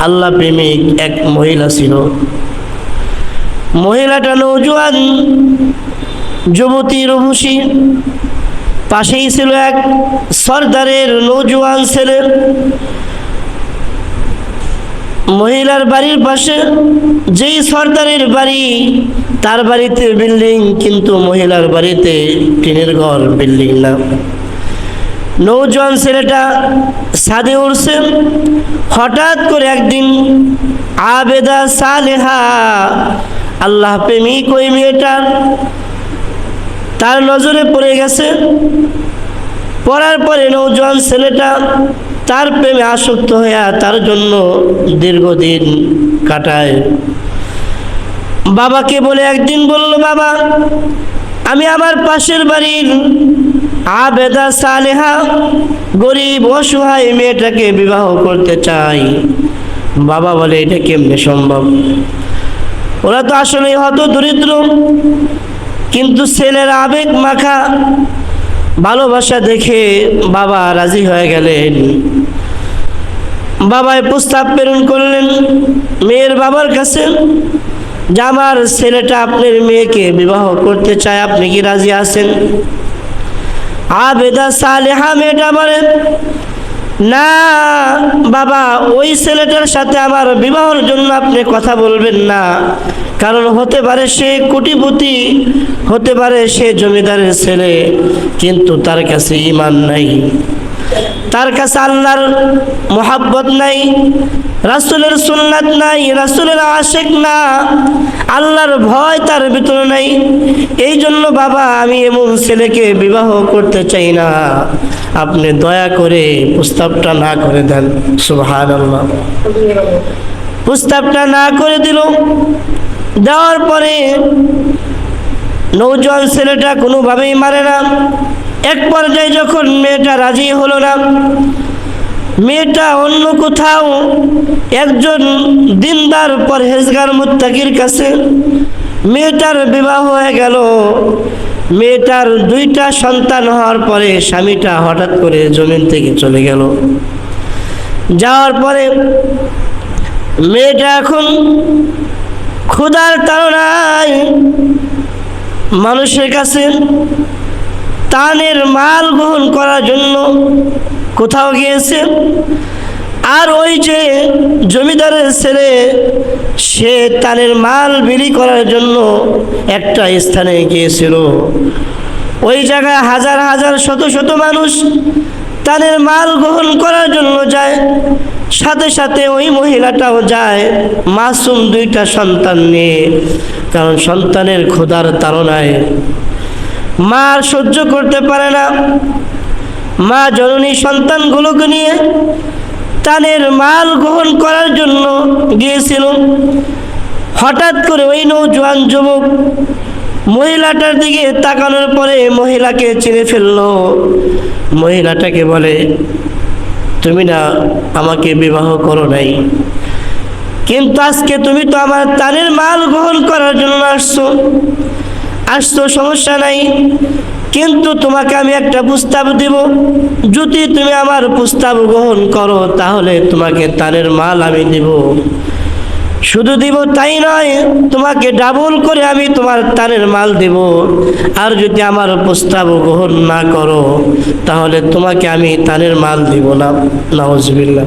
আল্লাহ প্রেমিক এক মহিলা ছিল। মহিলাটা নওজোয়ান যুবতী রূপসী, পাশেই ছিল এক সর্দারের নওজোয়ান ছেলে। মহিলার বাড়ির পাশে যেই সর্দারের বাড়ি, তার বাড়িতে বিল্ডিং, কিন্তু মহিলার বাড়িতে টিনের ঘর, বিল্ডিং না। নওজোয়ান ছেলেটা ছাদে উঠছে, হঠাৎ করে একদিন আবেদা সালেহা আল্লাহ প্রেমিক ওই মেয়েটা তার নজরে পড়ে গেছে। পড়ার পরে নওজোয়ান ছেলেটা তার প্রেমে আসক্ত হইয়া তার জন্য দীর্ঘদিন কাটায়। বাবাকে বলে একদিন বলল, বাবা আমি আমার পাশের বাড়ির আবেদা সালেহা গরিব অসহায় মেয়েটাকে বিবাহ করতে চাই। বাবা বলে এটা কেমনে সম্ভব? ওরা তো আসলে হত দরিদ্র, কিন্তু ছেলের আবেগ মাখা ভালোবাসা দেখে বাবা রাজি হয়ে গেলেন। বাবাই প্রস্তাব প্রেরণ করলেন মেয়ের বাবার কাছে যে আমার ছেলেটা আপনার মেয়েকে বিবাহ করতে চায়, আপনি কি রাজি আছেন? আবেদা সালেহা মেয়েটা বলেন, না বাবা, ওই ছেলেটার সাথে আমার বিবাহের জন্য আপনি কথা বলবেন না, কারণ হতে পারে সে কোটিপতি, হতে পারে সে জমিদারের ছেলে, কিন্তু তার কাছে ঈমান নাই, তার কাছে আল্লাহর মোহাব্বত নাই, রাসূলের সুন্নাত নাই, রাসূলের আশিক না, আল্লাহর ভয় তার ভিতরে নাই। এই জন্য বাবা আমি এমন ছেলেকে বিবাহ করতে চাই না, আপনি দয়া করে প্রস্তাবটা না করে দেন। সুবহানাল্লাহ। প্রস্তাবটা না করে দিল। দেওয়ার পরে নওজোয়ান ছেলেটা কোনোভাবেই মানে না। এক পর্যায়ে যখন মেয়েটা রাজি হলো না, মেয়েটা অন্য কোথাও একজন দিনদার পরহেজগার মুত্তাকির কাছে মেয়েটার বিবাহ হয়ে গেল। মেয়েটার 2টা সন্তান হওয়ার পরে স্বামীটা হঠাৎ করে জমিন থেকে চলে গেল। যাওয়ার পরে মেয়েটা এখন ক্ষুধার তাড়নায় মানুষের কাছে তানের মাল গ্রহণ করার জন্য কোথাও গিয়েছে। আর ওই যে জমিদারের ছেলে, সে তানের মাল বিলি করার জন্য একটা স্থানে গিয়েছিল। ওই জায়গায় হাজার হাজার শত শত মানুষ তানের মাল গ্রহণ করার জন্য যায়, সাথে সাথে ওই মহিলাটাও যায় মাসুম 2টা সন্তান নিয়ে। কারণ সন্তানের ক্ষুধার তাড়নায় মা আর সহ্য করতে পারে না। মা জননী সন্তানগুলোকে নিয়ে তানের মাল গ্রহণ করার জন্য গিয়েছিল। হঠাৎ করে ওই নওজোয়ান যুবক মহিলাটার দিকে তাকানোর পরে মহিলাকে চিনে ফেললো। মহিলাটাকে বলে, তুমি না আমাকে বিবাহ করো নাই, কিন্তু আজকে তুমি তো আমার তানের মাল গ্রহণ করার জন্য আসছো, সমস্যা নাই, কিন্তু তোমাকে আমি একটা প্রস্তাব দিব। যদি তুমি আমার প্রস্তাব গ্রহণ করো তাহলে তোমাকে তানের মাল আমি দিব। শুধু দিব তাই নয়, তোমাকে ডাবল করে আমি তোমার তানের মাল দেব। আর যদি আমার প্রস্তাব গ্রহণ না করো তাহলে তোমাকে আমি তানের মাল দিব না। নাউজুবিল্লাহ।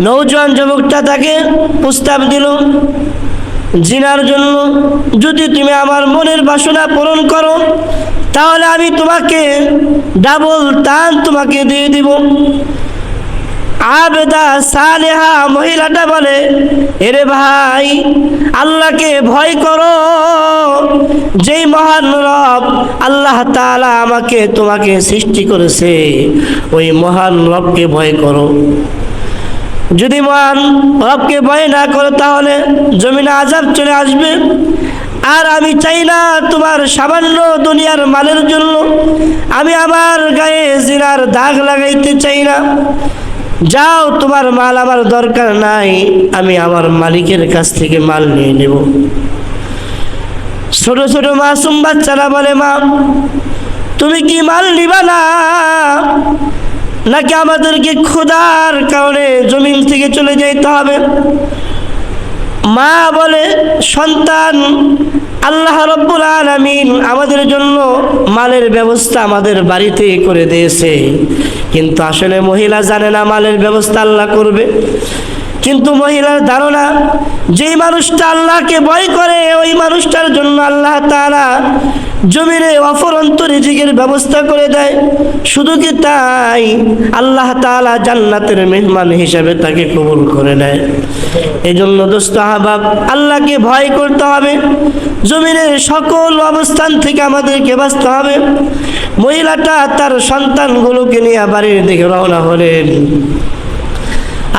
নওজোয়ান যুবকটা তাকে প্রস্তাব দিল জিনার জন্য, যদি তুমি আমার মনের বাসনা পূরণ করো তাহলে আমি তোমাকে ডাবল তান তোমাকে দিয়ে দিব। আবেদা সালেহা মহিলাটা বলে, এরে ভাই, আল্লাহকে ভয় করো, যেই মহান রব আল্লাহ তাআলা আমাকে তোমাকে সৃষ্টি করেছে, ওই মহান রবকে ভয় করো। যদি মহান রবকে ভয় না করো তাহলে জমিনে আযাব চলে আসবে। আর আমি চাই না তোমার সামান্য দুনিয়ার মালের জন্য আমি আমার গায়ে জিনার দাগ লাগাইতে চাই না। যাও, তোমার মাল আমার দরকার নাই, আমি আমার মালিকের কাছ থেকে মাল নিয়ে নেব। ছোট ছোট মাসুম বাচ্চারা বলে, মা তুমি কি মাল নিবা না? নাকি আমাদেরকে ক্ষুধার কারণে জমিন থেকে চলে যেতে হবে? মা বলে, সন্তান, আল্লাহ রাব্বুল আলামিন আমাদের জন্য মালের ব্যবস্থা আমাদের বাড়িতে করে দিয়েছে, কিন্তু আসলে মহিলা জানে না মালের ব্যবস্থা আল্লাহ করবে। কিন্তু মহিলার ধারণা, যেই মানুষটা আল্লাহকে ভয় করে ওই মানুষটার জন্য আল্লাহ তাআলা জমিনে অফুরন্ত রিজিকের ব্যবস্থা করে দেয়। শুধু কি তাই, আল্লাহ তাআলা জান্নাতের মেহমান হিসেবে তাকে কবুল করে নেয়। এই জন্য দোস্ত আহবাব, আল্লাহকে ভয় করতে হবে, জমিনের সকল অবস্থান থেকে আমাদেরকে বাঁচতে হবে। মহিলাটা তার সন্তানগুলোকে নিয়ে বাড়ির দিকে রওনা হলেন।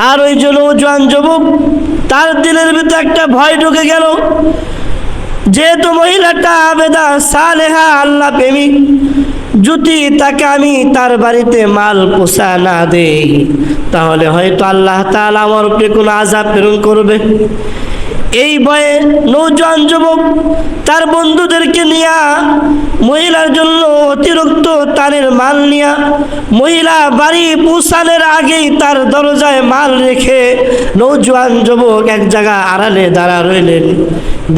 আর ওই জওয়ান যুবক, তার দিলের ভিতরে একটা ভয় ঢুকে গেল, যেহেতু মহিলাটা আবেদা সালেহা আল্লাহ প্রেমিক, যদি তাকে আমি তার বাড়িতে মাল পোষা না দেই তাহলে হয়তো আল্লাহ তাআলা আমার উপরে কোনো আযাব প্রেরণ করবে। এই ভয়ে নওজোয়ান যুবক তার বন্ধুদেরকে নিয়ে মহিলার জন্য অতিরিক্ত তারের মাল নিয়ে মহিলা বাড়ি পৌঁছানোর আগেই তার দরজায় মাল রেখে নওজোয়ান যুবক এক জায়গা আড়ালে দাঁড়া রইলেন।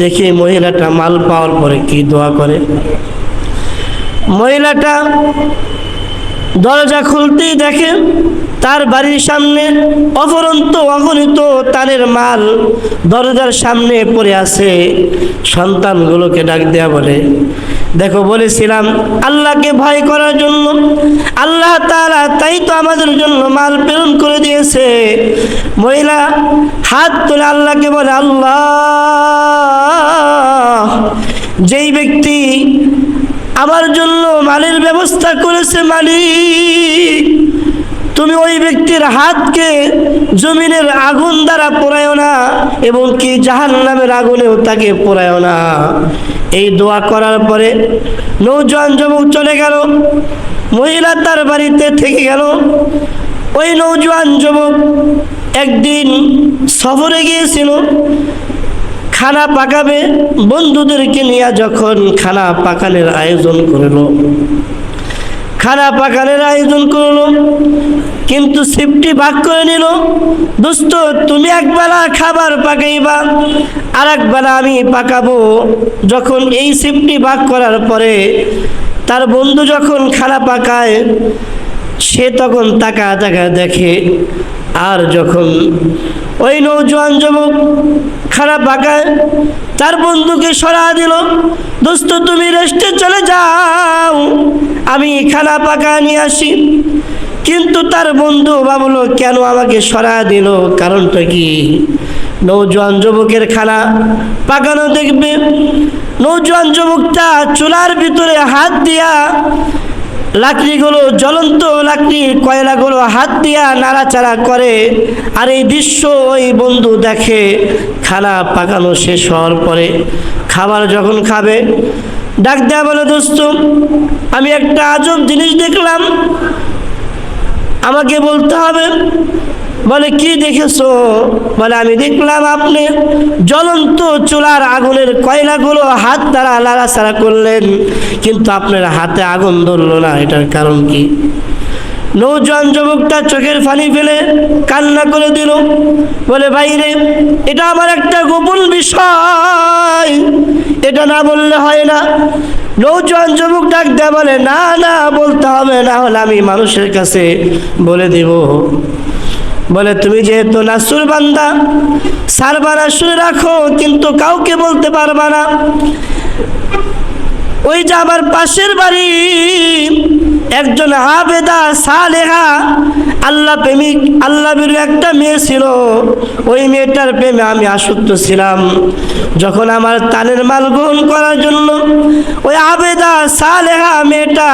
দেখি মহিলাটা মাল পাওয়ার পরে কি দোয়া করে। মহিলাটা দরজা খুলতেই দেখে তার বাড়ির সামনে অফুরন্ত অগণিত তারের মাল দরজার সামনে পড়ে আছে। সন্তানগুলোকে ডাক দেয়া বলে, দেখো বলেছিলাম আল্লাহকে ভয় করার জন্য, আল্লাহ তাআলা তাই তো আমাদের জন্য মাল প্রেরণ করে দিয়েছে। মহিলা হাত তুলে আল্লাহকে বলে, আল্লাহ, যেই ব্যক্তি আমার জন্য মালের ব্যবস্থা করেছে মালিক, তুমি ওই ব্যক্তির হাতকে জমিনের আগুন দ্বারা পোড়ায়ও না এবং কি জাহান্নামের আগুনেও তাকে পোড়ায়ও না। এই দোয়া করার পরে নওজোয়ান যুবক চলে গেল, মহিলা তার বাড়িতে থেকে গেল। ওই নওজোয়ান যুবক একদিন সফরে গিয়েছিল, খানা পাকাবে, বন্ধুদেরকে নিয়ে যখন খানা পাকানোর আয়োজন করলো, কিন্তু সিফটি ভাগ করে নিল। দোস্ত, তুমি একবেলা খাবার পাকাইবা, আর একবেলা আমি পাকাবো। যখন এই সিফটি ভাগ করার পরে তার বন্ধু যখন খানা পাকায়, সে তখন তাকা দেখে। আর যখন ওই নওজোয়ান যুবক খানা পাকায়, তার বন্ধুকে সরা দিল, দোস্ত তুমি রেস্টে চলে যাও, আমি খানা পাকা নিয়ে আসি। কিন্তু তার বন্ধু ভাবলো, কেন আমাকে সরা দিল, কারণটা কি? নওজোয়ান যুবকের খানা পাকানো দেখবে। নওজোয়ান যুবকটা চুলার ভিতরে হাত দিয়া লাকড়িগুলো, জ্বলন্ত লাকড়ির কয়লাগুলো হাত দিয়া নাড়াচাড়া করে। আর এই দৃশ্য ওই বন্ধু দেখে। খানা পাকানো শেষ হওয়ার পরে খাবার যখন খাবে, ডাক দেয়া বলে, দোস্ত আমি একটা আজব জিনিস দেখলাম, আমাকে বলতে হবে। বলে, কি দেখেছো? বলে, আমি দেখলাম আপনি জ্বলন্ত চুলার আগুনের কয়লাগুলো হাত দ্বারা নাড়াচাড়া করলেন, কিন্তু আপনার হাতে আগুন ধরলো না, এটার কারণ কি? নওজোয়ান যুবকটা চোখের পানি ফেলে কান্না করে দিল। বলে, ভাইরে, এটা আমার একটা গোপন বিষয়, এটা না বললে হয় না। নওজোয়ান যুবক ডাক দেয়া বলে, না না, বলতে হবে, না হলে আমি মানুষের কাছে বলে দেব। বলে, তুমি যেহেতু নাসুর বান্দা, সারবানা শুনে রাখো, কিন্তু কাউকে বলতে পারবা না। ওই যে আমার পাশের বাড়ি একজন আবেদা সালেহা আল্লাহ প্রেমিক, আল্লাহ বিরু একটা মেয়ে ছিল, ওই মেয়েটার প্রেমে আমি আসক্ত ছিলাম। যখন আমার তানের মাল গ্রহণ করার জন্য ওই আবেদা সালেহা মেয়েটা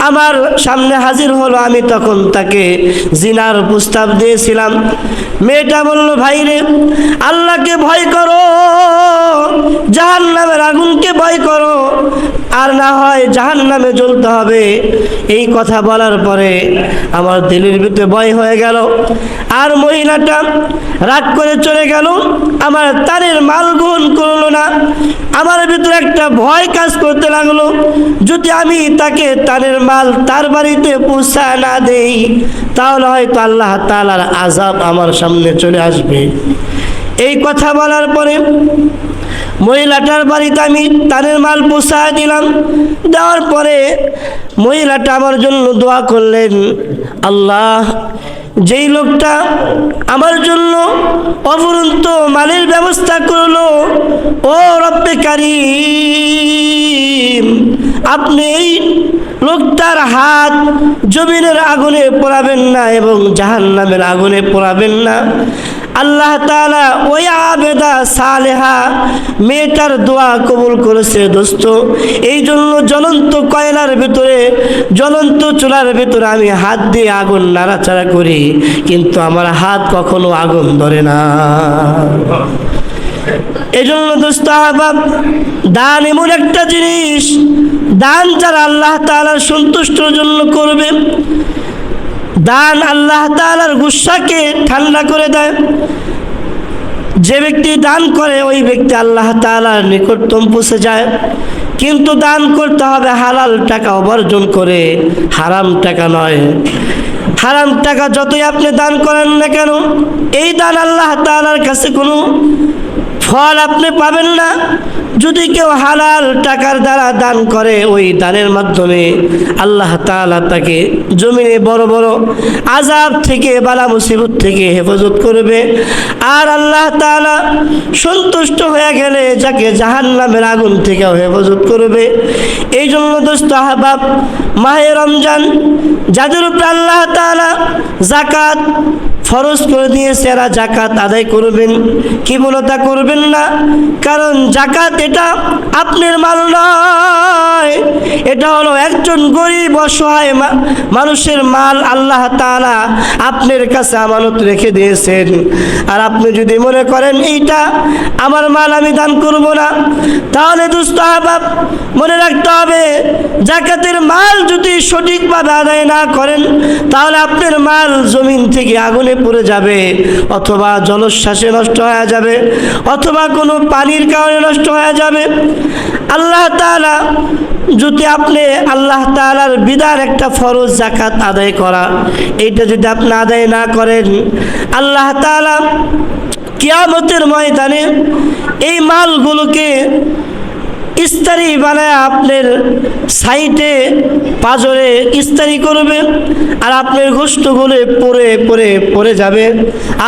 আমার সামনে হাজির হলো, আমি তখন তাকে জিনার প্রস্তাব দিয়েছিলাম। মেয়েটা বলল, ভাইরে, আল্লাহকে ভয় করো, জাহান্নামের আগুনকে ভয় করো, আর না হয় জাহান্নামে জ্বলতে হবে। এই কথা বলার পরে আমার দিলের ভিতরে ভয় হয়ে গেল। আর মহিলাটা রাগ করে চলে গেল, আমার তারের মাল গ্রহণ করলো না। আমার ভিতরে একটা ভয় কাজ করতে লাগলো, যদি আমি তাকে তারের মাল তার বাড়িতে পৌঁছা না দেই তাহলে হয়তো আল্লাহ তাআলার আযাব আমার সামনে চলে আসবে। এই কথা বলার পরে মহিলাটার বাড়িতে আমি তারের মাল পৌঁছায় দিলাম। দেওয়ার পরে মহিলাটা আমার জন্য দোয়া করলেন, আল্লাহ, যেই লোকটা আমার জন্য অফুরন্ত মালের ব্যবস্থা করলো, ও রব্বে কারীম, আপনি এই লোকটার হাত জমিনের আগুনে পোড়াবেন না এবং জাহান্নামের আগুনে পোড়াবেন না। আল্লাহ তাআলা ওই আবেদা সালেহা মেয়েটার দোয়া কবুল করেছে দোস্ত। এই জন্য জ্বলন্ত কয়লার ভিতরে, জ্বলন্ত চুলার ভিতরে আমি হাত দিয়ে আগুন নাড়াচাড়া করি, কিন্তু আমার হাত কখনো আগুন ধরে না। এই জন্য দোস্ত আহবাব, দান এমন একটা জিনিস, দান যারা আল্লাহ তাআলার সন্তুষ্টির জন্য করবে, দান আল্লাহ তাআলার গুসাকে ঠান্ডা করে দেয়। যে ব্যক্তি দান করে ওই ব্যক্তি আল্লাহ তাআলার নিকটতম পৌঁছে যায়। কিন্তু দান করতে হবে হালাল টাকা উপার্জন করে, হারাম টাকা নয়। হারাম টাকা যতই আপনি দান করেন না কেন, এই দান আল্লাহ তাআলার কাছে কোনো ফল আপনি পাবেন না। যদি কেউ হালাল টাকার দ্বারা দান করে, ওই দানের মাধ্যমে আল্লাহ তাআলা তাকে জমিনে বড় বড় আযাব থেকে, বালা মুসিবত থেকে হেফাজত করবে। আর আল্লাহ তাআলা সন্তুষ্ট হয়ে গেলে যাকে জাহান্নামের আগুন থেকেও হেফাজত করবে। এই জন্য দোস্ত আহবাব, মাহে রমজান যাদের উপরে আল্লাহ তাআলা যাকাত ফরজ করে দিয়েছে, এরা যাকাত আদায় করবেন, কৃপণতা করবেন না। কারণ যাকাত এটা আপনার মাল নয়, এটা হলো একজন গরিব অসহায় মানুষের মাল। আল্লাহ তাআলা আপনার কাছে আমানত রেখে দিয়েছেন। আর আপনি যদি মনে করেন এইটা আমার মাল, আমি দান করব না, তাহলে দোস্ত আহবাব মনে রাখতে হবে, যাকাতের মাল যদি সঠিকভাবে আদায় না করেন তাহলে আপনার মাল জমিন থেকে আগুনে পড়ে যাবে, অথবা জলোচ্ছ্বাসে নষ্ট হয়ে যাবে, অথবা কোনো পানির কারণে নষ্ট হয়ে যাবে। আল্লাহ তাআলা যদি আপনি আল্লাহ তাআলার বিধান একটা ফরজ যাকাত আদায় করা, এইটা যদি আপনি আদায় না করেন, আল্লাহ তাআলা কিয়ামতের ময়দানে এই মালগুলোকে ইস্তারি বানায় আপনার সাইটে পাজরে ইস্তারি করবে, আর আপনার গোশতগুলো পড়ে যাবে।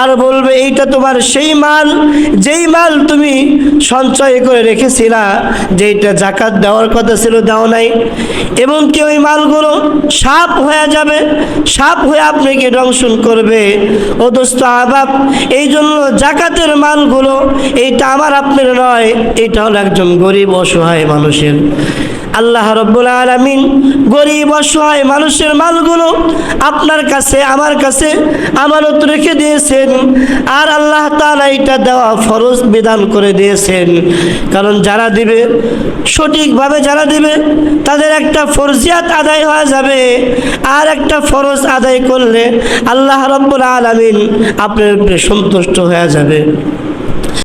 আর বলবে, এইটা তোমার সেই মাল, যেই মাল তুমি সঞ্চয় করে রেখেছিলা, যেইটা যাকাত দেওয়ার কথা ছিল দাও নাই। এমনকি ওই মালগুলো সাপ হয়ে যাবে, সাপ হয়ে আপনাকে দংশন করবে। ও দোস্ত আহবাব, এই জন্য যাকাতের মালগুলো এইটা আমার আপনার নয়, এটা হলো একজন গরিব অসহায় মানুষের। আল্লাহ রাব্বুল আলামিন গরিব অসহায় মানুষের মালগুলো আপনার কাছে, আমার কাছে আমানত রেখে দিয়েছেন। আর আল্লাহ তাআলা এটা দেওয়া ফরজ বিধান করে দিয়েছেন। কারণ যারা দিবে, সঠিকভাবে যারা দিবে, তাদের একটা ফরজিয়াত আদায় হয়ে যাবে। আর একটা ফরজ আদায় করলে আল্লাহ রাব্বুল আলামিন আপনার উপরে সন্তুষ্ট হয়ে যাবে।